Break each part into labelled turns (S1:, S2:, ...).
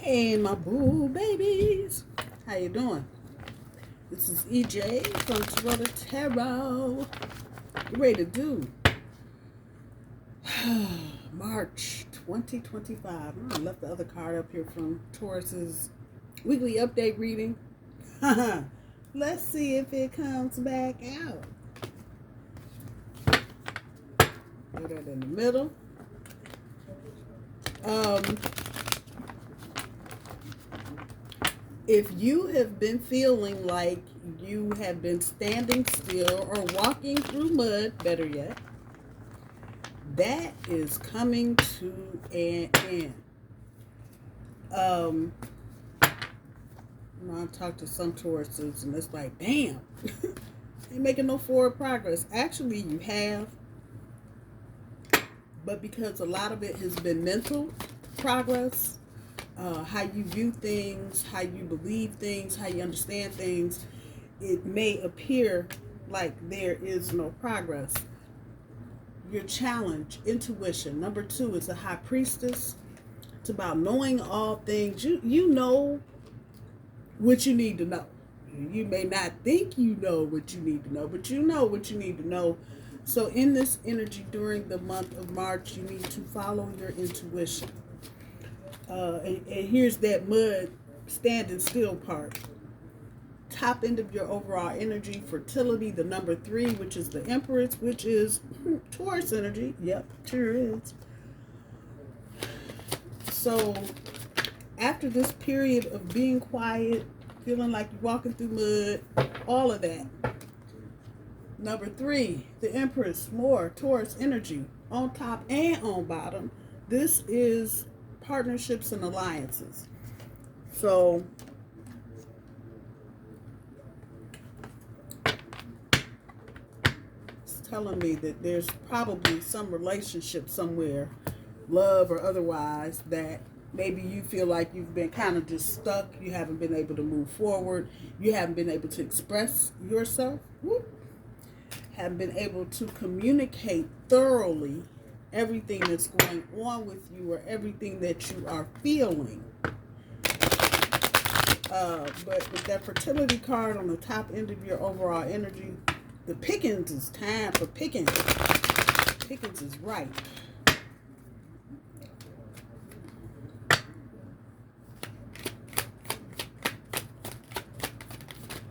S1: Hey, my boo babies. How you doing? This is EJ from Taurota Tarot. You ready to do March 2025. I left the other card up here from Taurus's weekly update reading. Let's see if it comes back out. Put that in the middle. If you have been feeling like you have been standing still or walking through mud, better yet, that is coming to an end. I talked to some Tauruses and it's like, damn, you're making no forward progress. Actually, you have, but because a lot of it has been mental progress, how you view things, how you believe things, how you understand things, it may appear like there is no progress. Your challenge, intuition. Number 2 is the High Priestess. It's about knowing all things. You know what you need to know. You may not think you know what you need to know, but you know what you need to know. So in this energy during the month of March, you need to follow your intuition. And here's that mud standing still part. Top end of your overall energy, fertility, the number 3, which is the Empress, which is Taurus energy. Yep, sure is. So after this period of being quiet, feeling like you're walking through mud, all of that. Number 3, the Empress, more Taurus energy, on top and on bottom. This is partnerships and alliances. So it's telling me that there's probably some relationship somewhere, love or otherwise, that maybe you feel like you've been kind of just stuck. You haven't been able to move forward. You haven't been able to express yourself. Haven't been able to communicate thoroughly everything that's going on with you or everything that you are feeling. But with that fertility card on the top end of your overall energy, the pickings is time for pickings. Pickings is right.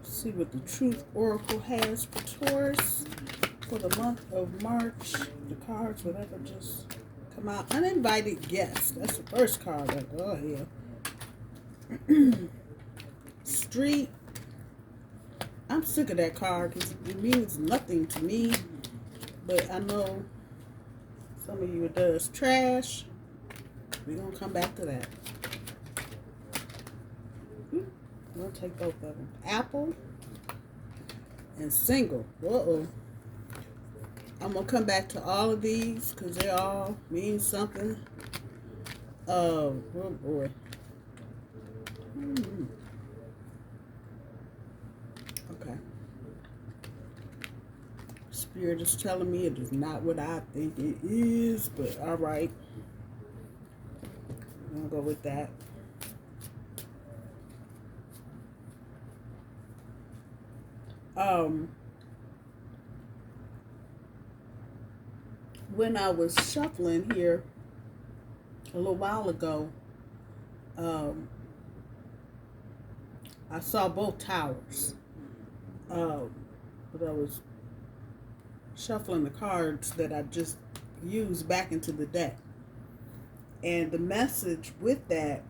S1: Let's see what the Truth Oracle has for Taurus for the month of March. The cards, whatever, just come out. Uninvited guest. That's the first card. Like, oh, yeah. Street. I'm sick of that card because it means nothing to me. But I know some of you it does. Trash. We're going to come back to that. We'll take both of them. Apple and single. Uh-oh. I'm going to come back to all of these because they all mean something. Oh, boy. Okay. Spirit is telling me it is not what I think it is, but all right. I'm going to go with that. When I was shuffling here a little while ago, I saw both towers, but I was shuffling the cards that I just used back into the deck, and the message with that,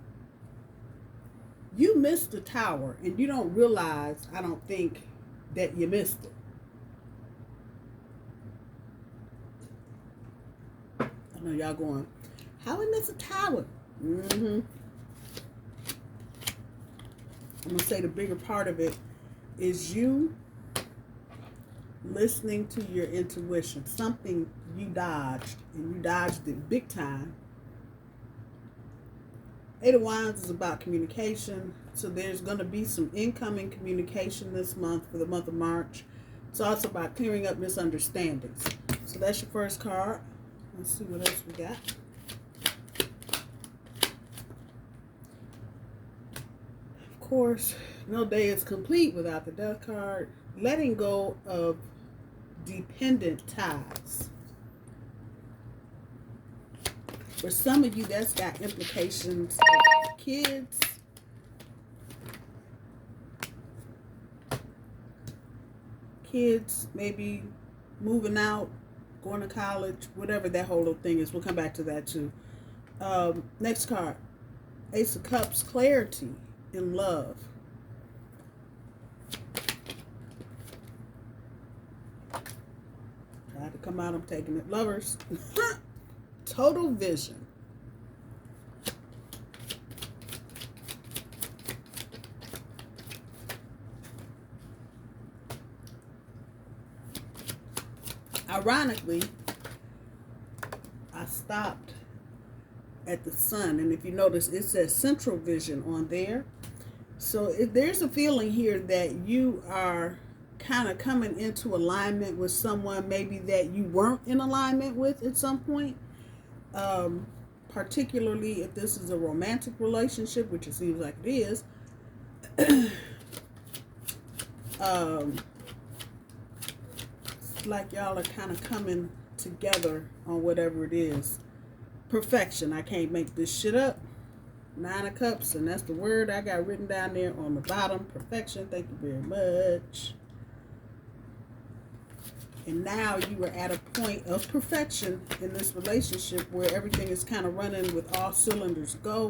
S1: you missed the tower, and you don't realize, I don't think, that you missed it. I know y'all going, how we miss a tower? I'm going to say the bigger part of it is you listening to your intuition. Something you dodged, and you dodged it big time. Eight of Wands is about communication. So there's going to be some incoming communication this month for the month of March. It's also about clearing up misunderstandings. So that's your first card. Let's see what else we got. course, no day is complete without the Death card. Letting go of dependent ties. For some of you, that's got implications of kids. Kids maybe moving out, going to college, whatever that whole little thing is. We'll come back to that too. Next card. Ace of Cups, clarity in love. Tried to come out, I'm taking it. Lovers. Total vision. Ironically, I stopped at the sun, and if you notice, it says central vision on there. So if there's a feeling here that you are kind of coming into alignment with someone maybe that you weren't in alignment with at some point, particularly if this is a romantic relationship, which it seems like it is. It's like y'all are kind of coming together on whatever it is. Perfection. I can't make this shit up. 9 of Cups, and that's the word I got written down there on the bottom. Perfection. Thank you very much. And now you are at a point of perfection in this relationship where everything is kind of running with all cylinders go.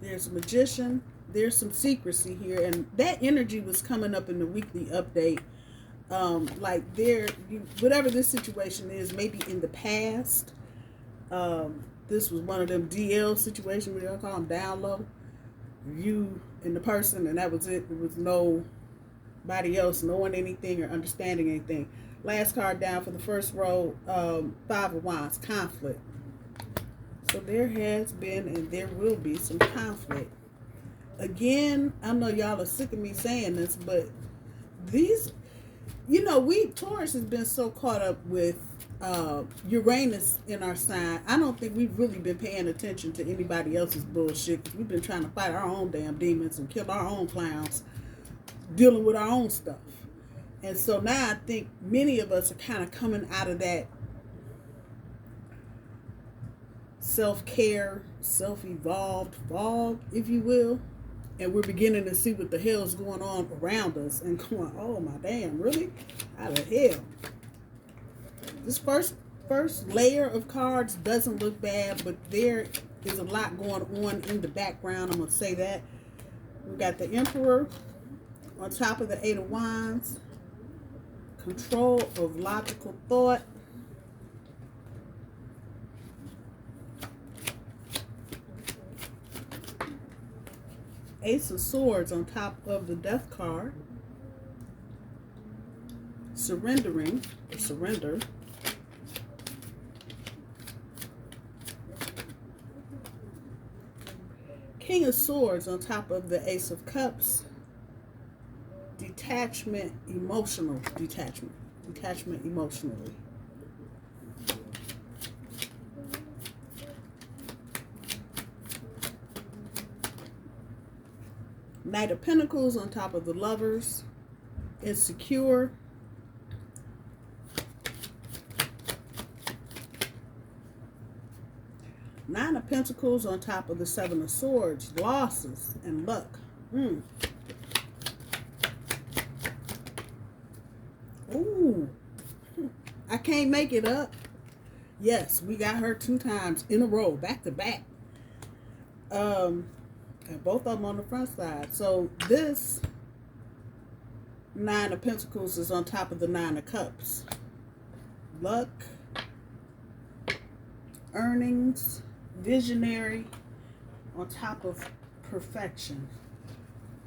S1: There's a Magician. There's some secrecy here, and that energy was coming up in the weekly update. Like whatever this situation is, maybe in the past, this was one of them DL situations, we don't call them down low. You and the person, and that was it. There was nobody else knowing anything or understanding anything. Last card down for the first row, 5 of Wands, conflict. So there has been and there will be some conflict. Again, I know y'all are sick of me saying this, but these, Taurus has been so caught up with Uranus in our sign. I don't think we've really been paying attention to anybody else's bullshit. We've been trying to fight our own damn demons and kill our own clowns, dealing with our own stuff. And so now I think many of us are kind of coming out of that self-care, self-evolved fog, if you will. And we're beginning to see what the hell's going on around us and going, oh my damn, really? How the hell? This first layer of cards doesn't look bad, but there is a lot going on in the background. I'm going to say that. We got the Emperor on top of the 8 of Wands. Control of logical thought. Ace of Swords on top of the Death card. Surrendering, or surrender. King of Swords on top of the Ace of Cups. Detachment, emotional detachment. Detachment emotionally. Knight of Pentacles on top of the Lovers. Insecure. Nine of Pentacles on top of the 7 of Swords. Losses and luck. Ooh. I can't make it up. Yes, we got her 2 times in a row, back to back. And both of them on the front side. So this 9 of Pentacles is on top of the 9 of Cups. Luck. Earnings. Visionary. On top of perfection.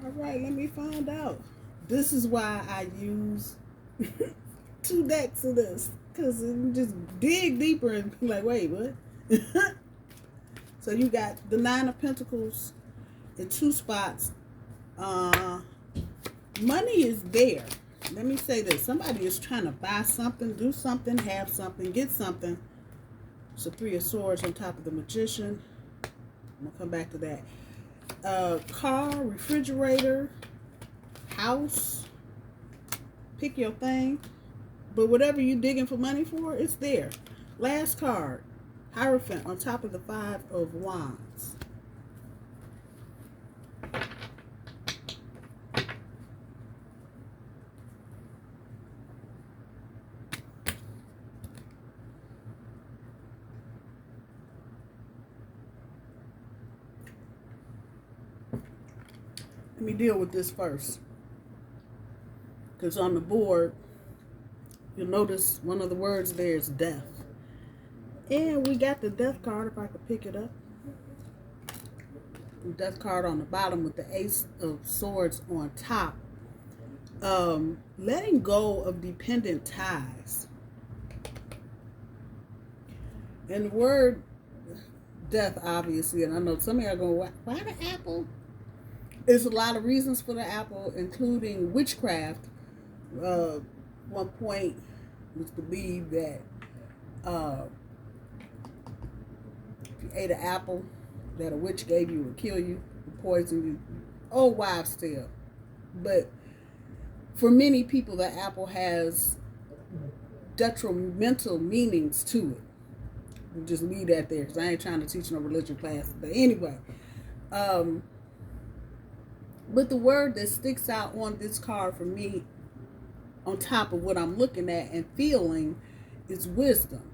S1: All right, let me find out. This is why I use 2 decks of this. Because you just dig deeper and be like, wait, what? So you got the 9 of Pentacles in 2 spots. Money is there. Let me say this. Somebody is trying to buy something, do something, have something, get something. So 3 of Swords on top of the Magician. I'm going to come back to that. Car, refrigerator, house, pick your thing. But whatever you're digging for money for, it's there. Last card, Hierophant on top of the 5 of Wands. Let me deal with this first. Because on the board, you'll notice one of the words there is death. And we got the death card, if I could pick it up. The death card on the bottom with the Ace of Swords on top. Letting go of dependent ties. And the word death, obviously, and I know some of you are going, why the apple? There's a lot of reasons for the apple, including witchcraft. One point it was believed that if you ate an apple that a witch gave you would kill you, would poison you. Old wives' tale. But for many people, the apple has detrimental meanings to it. We'll just leave that there because I ain't trying to teach no religion class. But anyway, but the word that sticks out on this card for me, on top of what I'm looking at and feeling, is wisdom.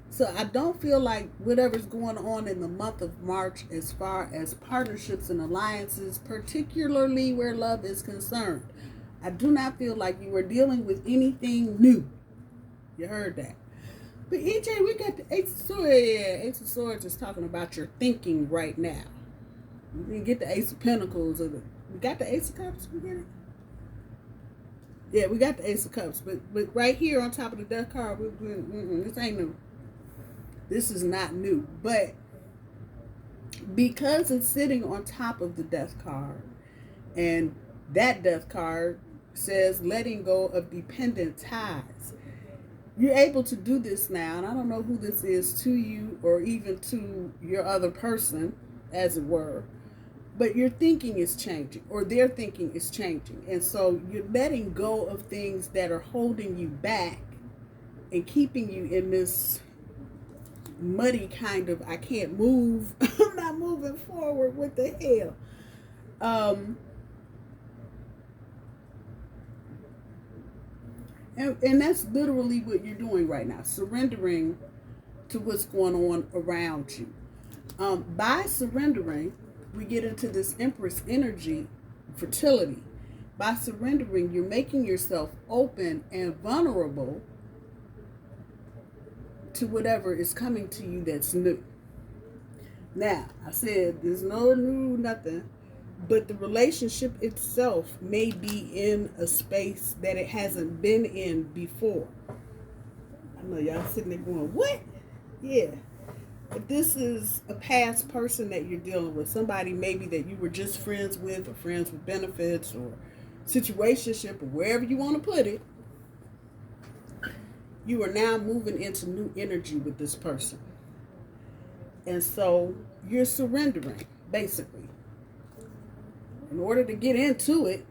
S1: So I don't feel like whatever's going on in the month of March as far as partnerships and alliances, particularly where love is concerned, I do not feel like you are dealing with anything new. You heard that. But EJ, we got the Ace of Swords. Yeah, Ace of Swords is talking about your thinking right now. We didn't get the Ace of Pentacles. We got the Ace of Cups. We get it? Yeah, we got the Ace of Cups. But right here on top of the death card, this ain't new. This is not new. But because it's sitting on top of the death card, and that death card says letting go of dependent ties, you're able to do this now. And I don't know who this is to you or even to your other person, as it were. But your thinking is changing, or their thinking is changing. And so you're letting go of things that are holding you back and keeping you in this muddy kind of, I can't move, I'm not moving forward, what the hell? And that's literally what you're doing right now, surrendering to what's going on around you. By surrendering, we get into this Empress energy, fertility. By surrendering, you're making yourself open and vulnerable to whatever is coming to you that's new. Now, I said there's no new nothing, but the relationship itself may be in a space that it hasn't been in before. I know y'all sitting there going, what? Yeah. If this is a past person that you're dealing with, somebody maybe that you were just friends with, or friends with benefits, or situationship, or wherever you want to put it, you are now moving into new energy with this person. And so you're surrendering, basically. In order to get into it,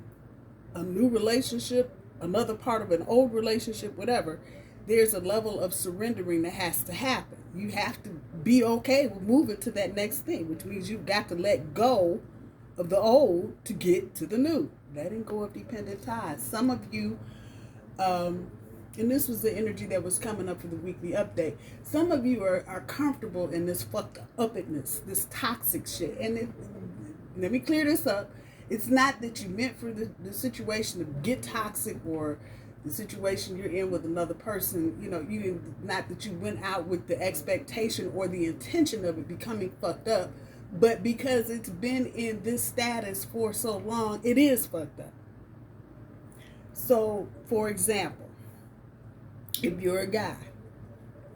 S1: a new relationship, another part of an old relationship, whatever, there's a level of surrendering that has to happen. You have to be okay with moving to that next thing, which means you've got to let go of the old to get to the new. Letting go of dependent ties. Some of you, and this was the energy that was coming up for the weekly update, some of you are comfortable in this fucked upness, this toxic shit. And let me clear this up. It's not that you meant for the situation to get toxic, or the situation you're in with another person, you know, not that you went out with the expectation or the intention of it becoming fucked up, but because it's been in this status for so long, it is fucked up. So, for example, if you're a guy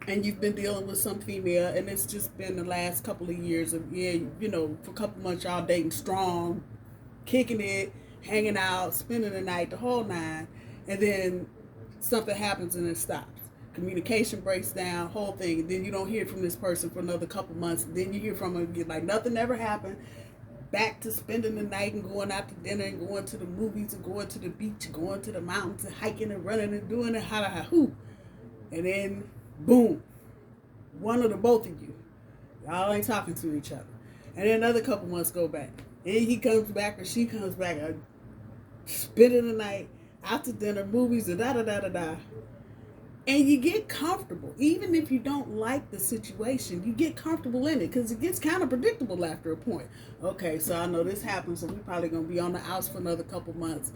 S1: and you've been dealing with some female, and it's just been the last couple of years of, for a couple months y'all dating strong, kicking it, hanging out, spending the night, the whole nine, and then something happens and it stops. Communication breaks down, whole thing. And then you don't hear from this person for another couple months. Then you hear from them like nothing ever happened. back to spending the night and going out to dinner and going to the movies and going to the beach and going to the mountains and hiking and running and doing it, ha-ha-hoo. And then, boom, one of the both of you, y'all ain't talking to each other. And then another couple months go back. And he comes back or she comes back, spending the night, out to dinner, movies, and da-da-da-da-da. And you get comfortable. Even if you don't like the situation, you get comfortable in it because it gets kind of predictable after a point. Okay, so I know this happens, so we're probably going to be on the outs for another couple months.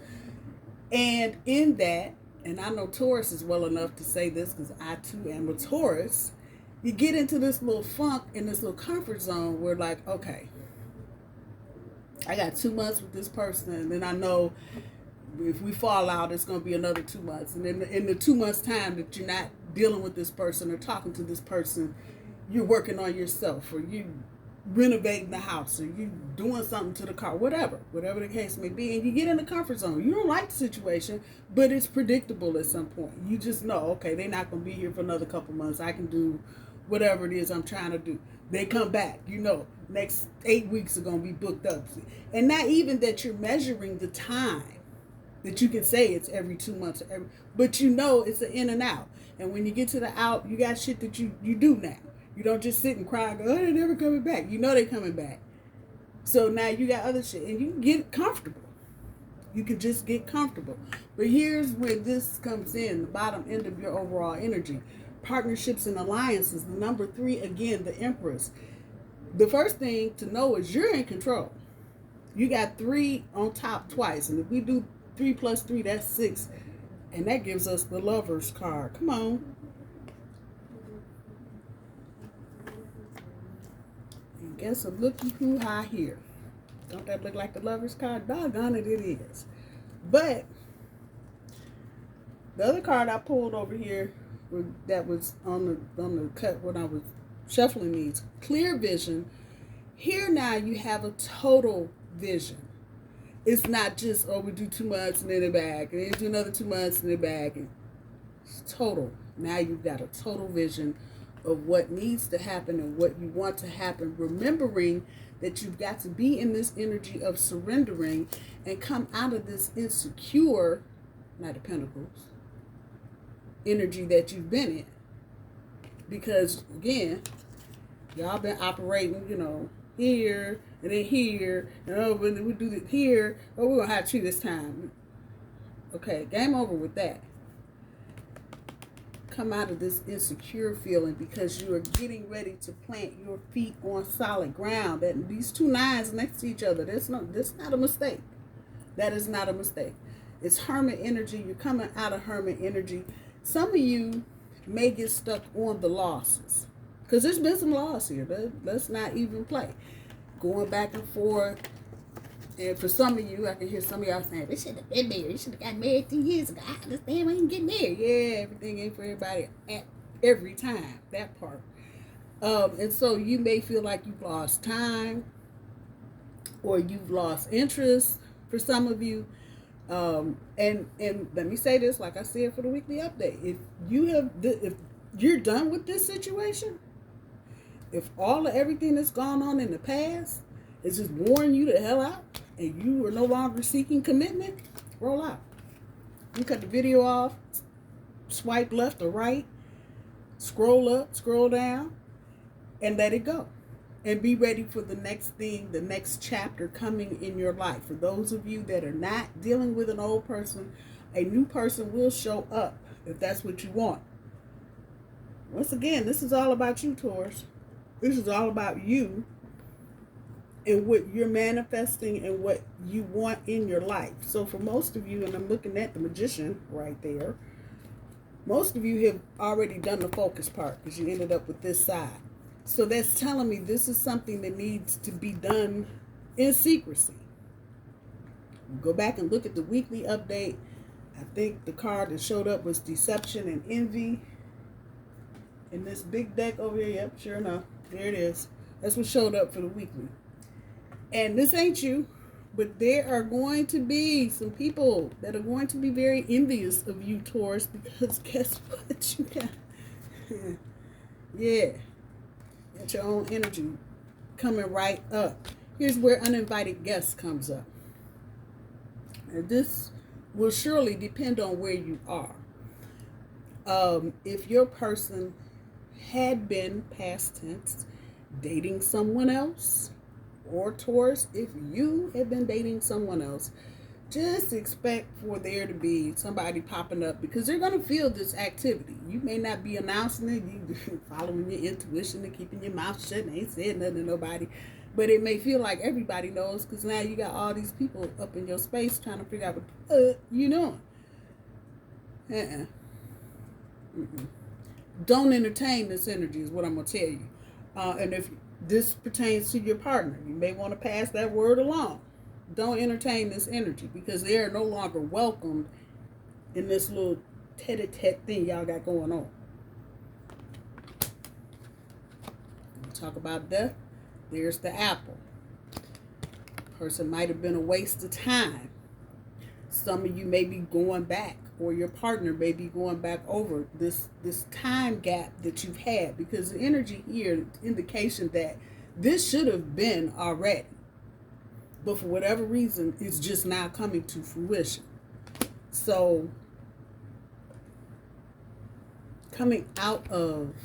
S1: And in that, and I know Taurus is well enough to say this because I too am a Taurus, you get into this little funk in this little comfort zone where like, okay, I got 2 months with this person, and then I know if we fall out, it's going to be another 2 months. And then in the 2 months time that you're not dealing with this person or talking to this person, you're working on yourself, or you renovating the house, or you doing something to the car, whatever the case may be. And you get in the comfort zone. You don't like the situation, but it's predictable at some point. You just know, okay, they're not going to be here for another couple months. I can do whatever it is I'm trying to do. They come back, you know, next 8 weeks are going to be booked up. And not even that you're measuring the time that you can say it's every 2 months, but you know it's an in and out. And when you get to the out, you got shit that you do now. You don't just sit and cry and go, oh, they're never coming back. You know they're coming back. So now you got other shit, and you can get comfortable. You can just get comfortable. But here's where this comes in, the bottom end of your overall energy. Partnerships and alliances. The number 3, again, the Empress. The first thing to know is you're in control. You got 3 on top twice. And if we do 3 plus 3, that's 6. And that gives us the Lover's card. Come on. And guess a looky who high here. Don't that look like the Lover's card? Doggone it, it is. But the other card I pulled over here that was on the cut when I was shuffling these, clear vision. Here now you have a total vision. It's not just, oh, we do 2 months and then they're back, and then do another 2 months and they're back. And it's total. Now you've got a total vision of what needs to happen and what you want to happen, remembering that you've got to be in this energy of surrendering and come out of this insecure, Knight of Pentacles, energy that you've been in. Because, again, y'all been operating, you know, here and then here, and oh, when we do it here, oh, we're going to have to this time. Okay, game over with that. Come out of this insecure feeling because you are getting ready to plant your feet on solid ground. That these 2 9s next to each other, that's not a mistake. That is not a mistake. It's Hermit energy. You're coming out of Hermit energy. Some of you may get stuck on the losses because there's been some loss here. Let's not even play. Going back and forth. And for some of you, I can hear some of y'all saying, they should have been married. You should have got married 2 years ago. I understand when you get married. Yeah, everything ain't for everybody at every time. That part. And so you may feel like you've lost time or you've lost interest for some of you. And let me say this, like I said for the weekly update. If you're done with this situation, if all of everything that's gone on in the past is just wearing you the hell out, and you are no longer seeking commitment, roll out. You cut the video off, swipe left or right, scroll up, scroll down, and let it go. And be ready for the next thing, the next chapter coming in your life. For those of you that are not dealing with an old person, a new person will show up if that's what you want. Once again, this is all about you, Taurus. This is all about you and what you're manifesting and what you want in your life. So for most of you, and I'm looking at the Magician right there, most of you have already done the focus part because you ended up with this side. So that's telling me this is something that needs to be done in secrecy. Go back and look at the weekly update. I think the card that showed up was Deception and Envy. In this big deck over here, yep, sure enough, there it is. That's what showed up for the weekly. And this ain't you, but there are going to be some people that are going to be very envious of you, Taurus, because guess what? You got, yeah, got your own energy coming right up. Here's where uninvited guests comes up. And this will surely depend on where you are. If your person had been, past tense, dating someone else, or Taurus, if you have been dating someone else, just expect for there to be somebody popping up, because they're going to feel this activity. You may not be announcing it, you following your intuition and keeping your mouth shut and ain't saying nothing to nobody, but it may feel like everybody knows, because now you got all these people up in your space trying to figure out what you doing. Don't entertain this energy is what I'm going to tell you. And if this pertains to your partner, you may want to pass that word along. Don't entertain this energy, because they are no longer welcomed in this little tete-a-tete thing y'all got going on. Talk about death. There's the apple. Person might have been a waste of time. Some of you may be going back, or your partner may be going back over this time gap that you've had, because the energy here, indication that this should have been already, but for whatever reason, it's just now coming to fruition. So, coming out of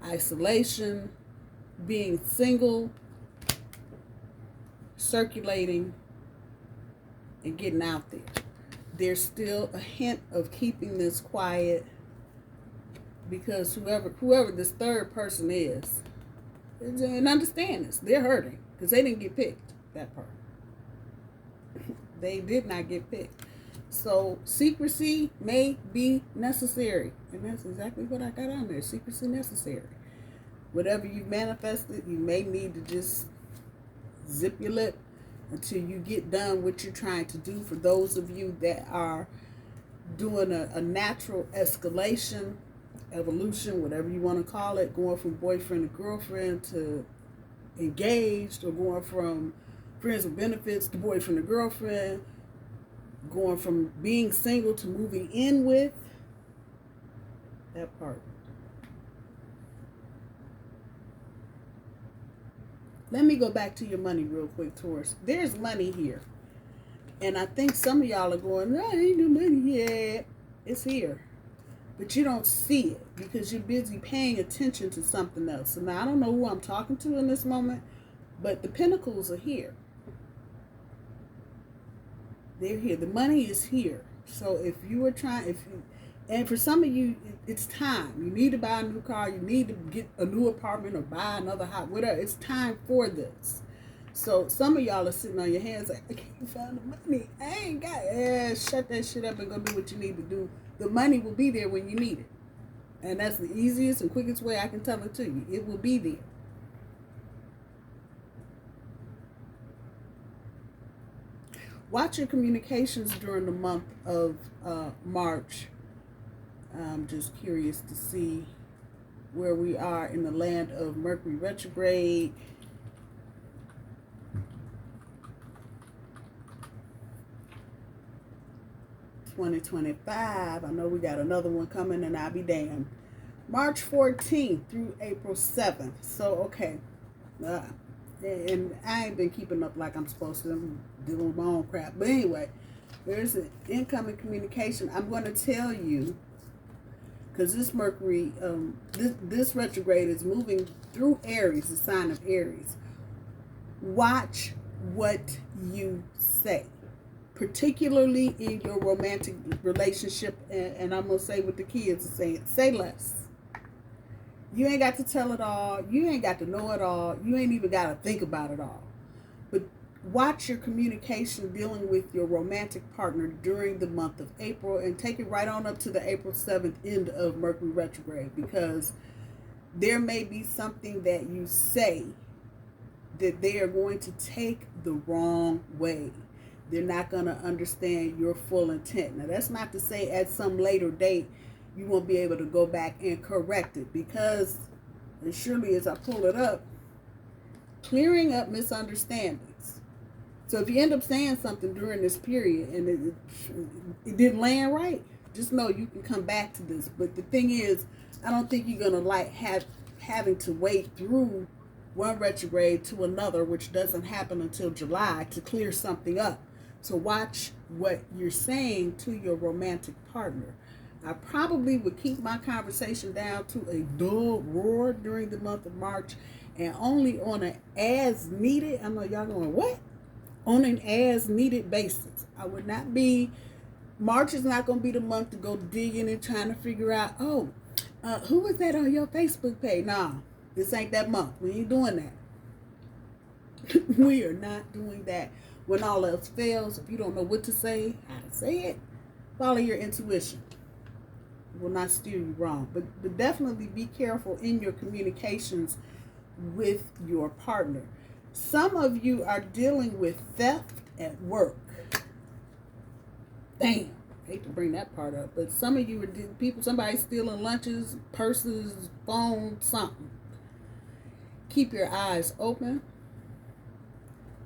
S1: isolation, being single, circulating, and getting out there. There's still a hint of keeping this quiet, because whoever this third person is, and understand this, they're hurting because they didn't get picked. That part. They did not get picked. So secrecy may be necessary. And that's exactly what I got on there. Secrecy necessary. Whatever you've manifested, you may need to just zip your lip until you get done what you're trying to do. For those of you that are doing a natural escalation, evolution, whatever you want to call it, going from boyfriend to girlfriend to engaged, or going from friends with benefits to boyfriend to girlfriend, going from being single to moving in with, that part. Let me go back to your money real quick, Taurus. There's money here. And I think some of y'all are going, no, ain't no money yet. It's here. But you don't see it because you're busy paying attention to something else. So now I don't know who I'm talking to in this moment, but the pentacles are here. They're here. The money is here. So if you were trying, and for some of you, it's time. You need to buy a new car. You need to get a new apartment or buy another house, whatever. It's time for this. So some of y'all are sitting on your hands like, I can't find the money. I ain't got it. Shut that shit up and go do what you need to do. The money will be there when you need it. And that's the easiest and quickest way I can tell it to you. It will be there. Watch your communications during the month of March. I'm just curious to see where we are in the land of Mercury retrograde. $2025. I know we got another one coming, and I'll be damned. March 14th through April 7th. So, okay. And I ain't been keeping up like I'm supposed to. I'm dealing with my own crap. But anyway, there's an incoming communication. I'm going to tell you, because this Mercury, this retrograde is moving through Aries, the sign of Aries. Watch what you say, particularly in your romantic relationship. And I'm going to say what the kids are saying. Say less. You ain't got to tell it all. You ain't got to know it all. You ain't even got to think about it all. But watch your communication dealing with your romantic partner during the month of April, and take it right on up to the April 7th end of Mercury retrograde, because there may be something that you say that they are going to take the wrong way. They're not going to understand your full intent. Now, that's not to say at some later date you won't be able to go back and correct it, because, and surely as I pull it up, clearing up misunderstandings. So if you end up saying something during this period and it didn't land right, just know you can come back to this. But the thing is, I don't think you're going to like having to wait through one retrograde to another, which doesn't happen until July, to clear something up. So watch what you're saying to your romantic partner. I probably would keep my conversation down to a dull roar during the month of March, and only on an as needed, I know y'all going, what? On an as needed basis. I would not be, March is not going to be the month to go digging and trying to figure out, who was that on your Facebook page? Nah, this ain't that month. We ain't doing that. We are not doing that. When all else fails, if you don't know what to say, how to say it, follow your intuition. It will not steer you wrong. But definitely be careful in your communications with your partner. Some of you are dealing with theft at work. Damn, I hate to bring that part up, but some of you are somebody stealing lunches, purses, phones, something. Keep your eyes open.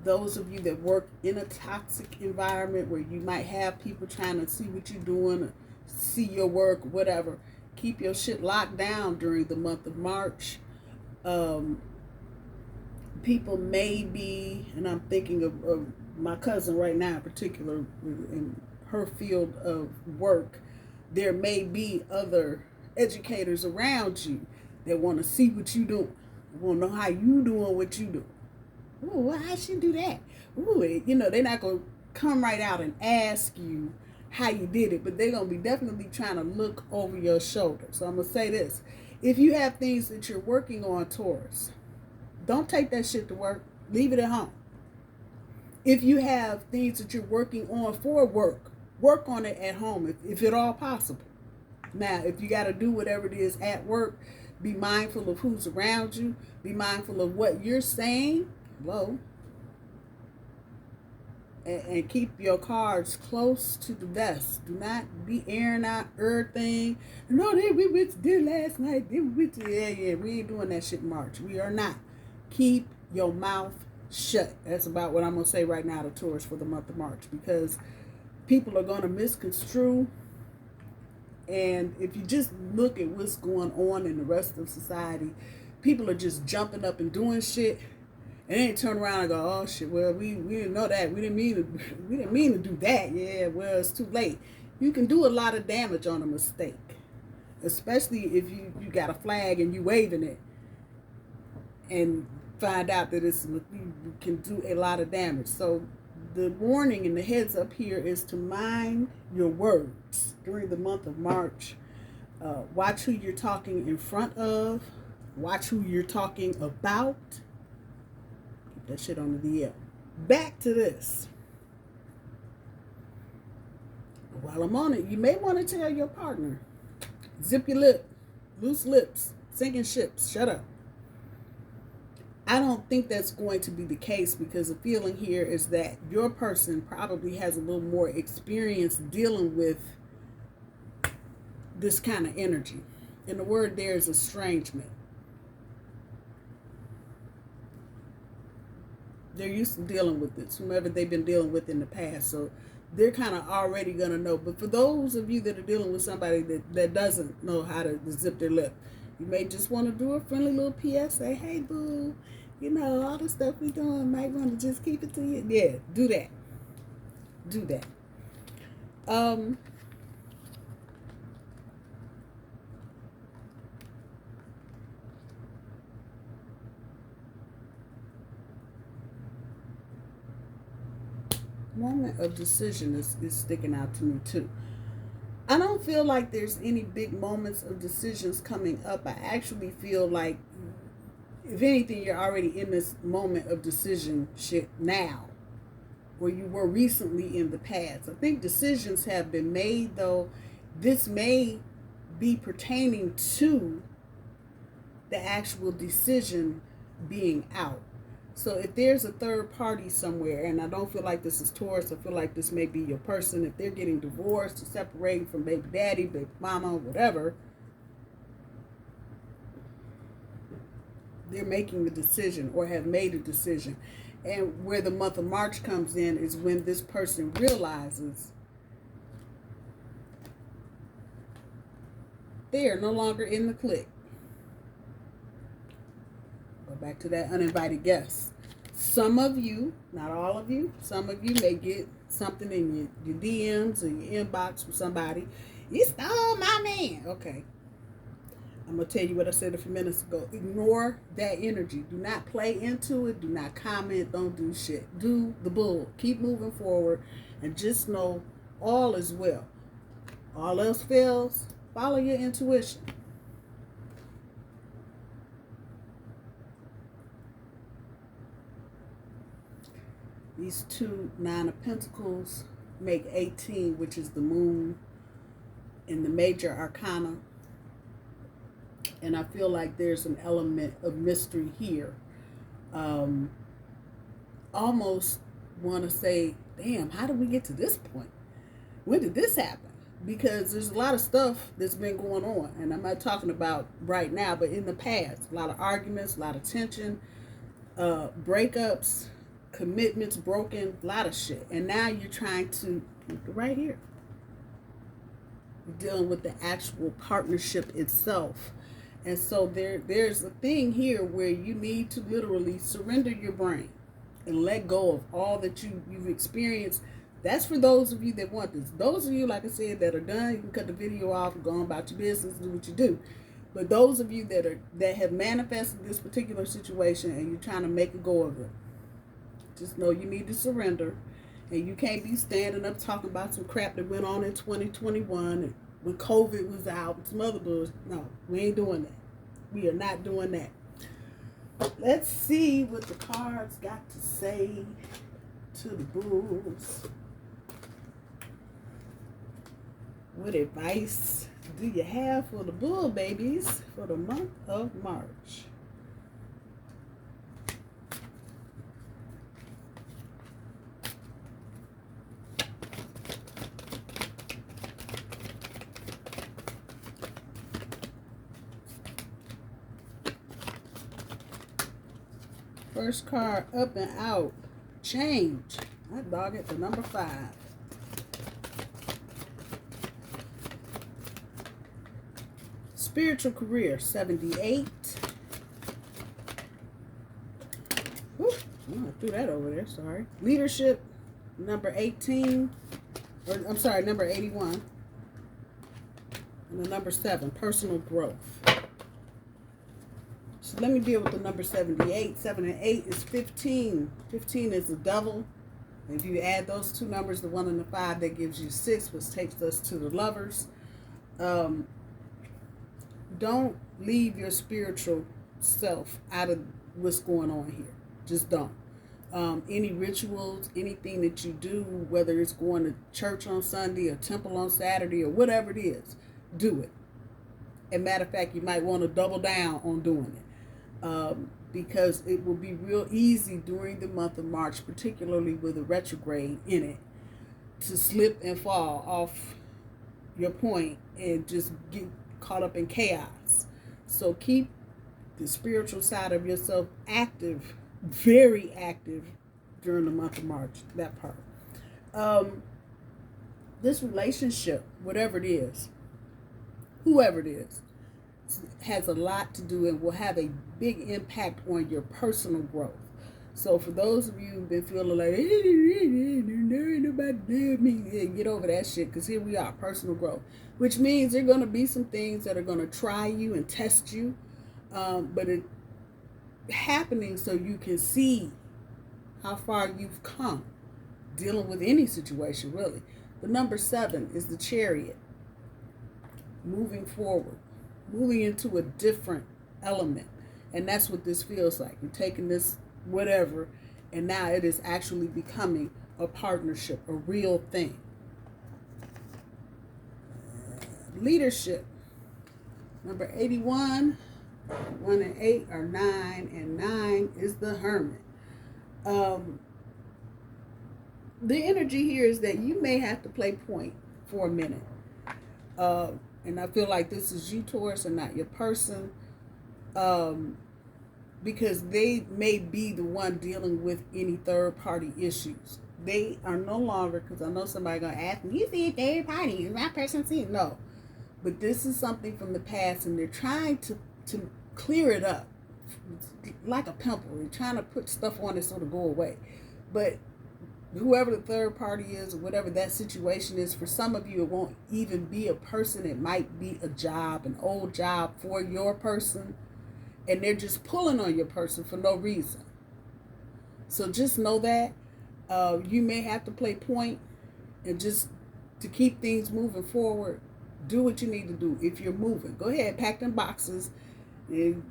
S1: Those of you that work in a toxic environment where you might have people trying to see what you're doing, see your work, whatever, keep your shit locked down during the month of March. People may be, and I'm thinking of my cousin right now in particular, in her field of work, there may be other educators around you that want to see what you doing, want to know how you doing what you do. Ooh, how'd she do that? Ooh, they're not going to come right out and ask you how you did it, but they're going to be definitely trying to look over your shoulder. So I'm going to say this. If you have things that you're working on, Taurus, don't take that shit to work. Leave it at home. If you have things that you're working on for work, work on it at home if at all possible. Now, if you got to do whatever it is at work, be mindful of who's around you. Be mindful of what you're saying. Whoa. And keep your cards close to the vest. Do not be airing out everything. No, we went to dinner last night. We ain't doing that shit in March. We are not. Keep your mouth shut. That's about what I'm going to say right now to Taurus for the month of March, because people are going to misconstrue. And if you just look at what's going on in the rest of society, people are just jumping up and doing shit, and then turn around and go, oh shit, well, we didn't know that. We didn't mean to do that. Yeah, well, it's too late. You can do a lot of damage on a mistake, especially if you got a flag and you waving it and find out that you can do a lot of damage. So the warning and the heads up here is to mind your words during the month of March. Watch who you're talking in front of. Watch who you're talking about. Keep that shit on the DL. Back to this. While I'm on it, you may want to tell your partner, zip your lip, loose lips, sinking ships, shut up. I don't think that's going to be the case, because the feeling here is that your person probably has a little more experience dealing with this kind of energy. And the word there is estrangement. They're used to dealing with this, whomever they've been dealing with in the past. So they're kind of already going to know. But for those of you that are dealing with somebody that doesn't know how to zip their lip, you may just want to do a friendly little PSA. Hey, boo, all the stuff we doing, might want to just keep it to you. Yeah, do that. Do that. Moment of decision is sticking out to me too. I don't feel like there's any big moments of decisions coming up. I actually feel like, if anything, you're already in this moment of decision shit now, where you were recently in the past. I think decisions have been made, though. This may be pertaining to the actual decision being out. So if there's a third party somewhere, and I don't feel like this is Taurus, I feel like this may be your person. If they're getting divorced or separating from baby daddy, baby mama, whatever, they're making a decision or have made a decision. And where the month of March comes in is when this person realizes they are no longer in the clique. Go back to that uninvited guest. Some of you, not all of you, some of you may get something in your DMs or your inbox from somebody. You stole my man. Okay. I'm going to tell you what I said a few minutes ago. Ignore that energy. Do not play into it. Do not comment. Don't do shit. Do the bull. Keep moving forward and just know all is well. All else fails, follow your intuition. These two Nine of Pentacles make 18, which is the moon in the major arcana. And I feel like there's an element of mystery here. Almost want to say, damn, how did we get to this point? When did this happen? Because there's a lot of stuff that's been going on. And I'm not talking about right now, but in the past. A lot of arguments, a lot of tension, breakups, commitments broken, a lot of shit. And now you're trying to, right here, dealing with the actual partnership itself. And so there's a thing here where you need to literally surrender your brain and let go of all that you've experienced. That's for those of you that want this. Those of you, like I said, that are done, you can cut the video off and go on about your business, do what you do. But those of you that have manifested this particular situation and you're trying to make a go of it, just know you need to surrender. And you can't be standing up talking about some crap that went on in 2021 when COVID was out and some other bullshit. No, we ain't doing that. We are not doing that. Let's see what the cards got to say to the bulls. What advice do you have for the bull babies for the month of March? First card, up and out. Change. I dog it, the number 5. Spiritual career, 78. Whew, I threw that over there, sorry. Leadership, number 18. Or, I'm sorry, number 81. And the number 7, personal growth. So let me deal with the number 78. 7 and 8 is 15. 15 is the devil. If you add those two numbers, the 1 and the 5, that gives you 6, which takes us to the lovers. Don't leave your spiritual self out of what's going on here. Just don't. Any rituals, anything that you do, whether it's going to church on Sunday or temple on Saturday or whatever it is, do it. And matter of fact, you might want to double down on doing it. Because it will be real easy during the month of March, particularly with a retrograde in it, to slip and fall off your point and just get caught up in chaos. So keep the spiritual side of yourself active, very active during the month of March, that part. This relationship, whatever it is, whoever it is, has a lot to do and will have a big impact on your personal growth. So for those of you who've been feeling like, nobody get over that shit, because here we are, personal growth, which means there are going to be some things that are going to try you and test you, but it happening so you can see how far you've come dealing with any situation, really. The number 7 is the Chariot, moving forward, moving into a different element. And that's what this feels like. You're taking this whatever, and now it is actually becoming a partnership, a real thing. Leadership, number 81, 1 and 8 are 9, and 9 is the Hermit. The energy here is that you may have to play point for a minute. And I feel like this is you, Taurus, and not your person. Because they may be the one dealing with any third-party issues. They are no longer, because I know somebody going to ask me, you see a third party, is my person seeing? No. But this is something from the past, and they're trying to clear it up. like a pimple. You're trying to put stuff on it so it'll go away. But whoever the third party is, or whatever that situation is, for some of you, it won't even be a person. It might be a job, an old job for your person. And they're just pulling on your person for no reason. So just know that you may have to play point, and just to keep things moving forward, do what you need to do. If you're moving, go ahead, pack them boxes, and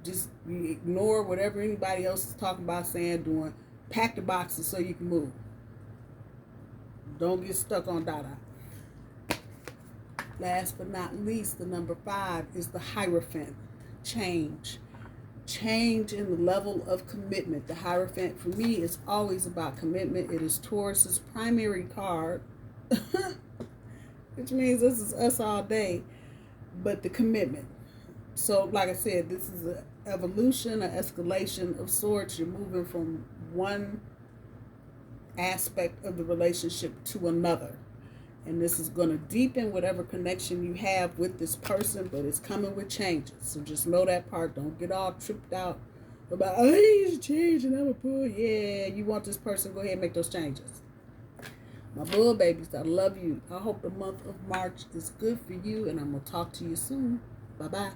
S1: just ignore whatever anybody else is talking about, saying, doing. Pack the boxes so you can move. Don't get stuck on Dada. Last but not least, the number 5 is the Hierophant. Change. Change in the level of commitment. The Hierophant, for me, is always about commitment. It is Taurus's primary card, which means this is us all day, but the commitment. So, like I said, this is an evolution, an escalation of sorts. You're moving from one aspect of the relationship to another. And this is going to deepen whatever connection you have with this person, but it's coming with changes. So just know that part. Don't get all tripped out about, oh, he's changing, I'm a bull. Yeah, you want this person, go ahead and make those changes. My bull babies, I love you. I hope the month of March is good for you, and I'm going to talk to you soon. Bye-bye.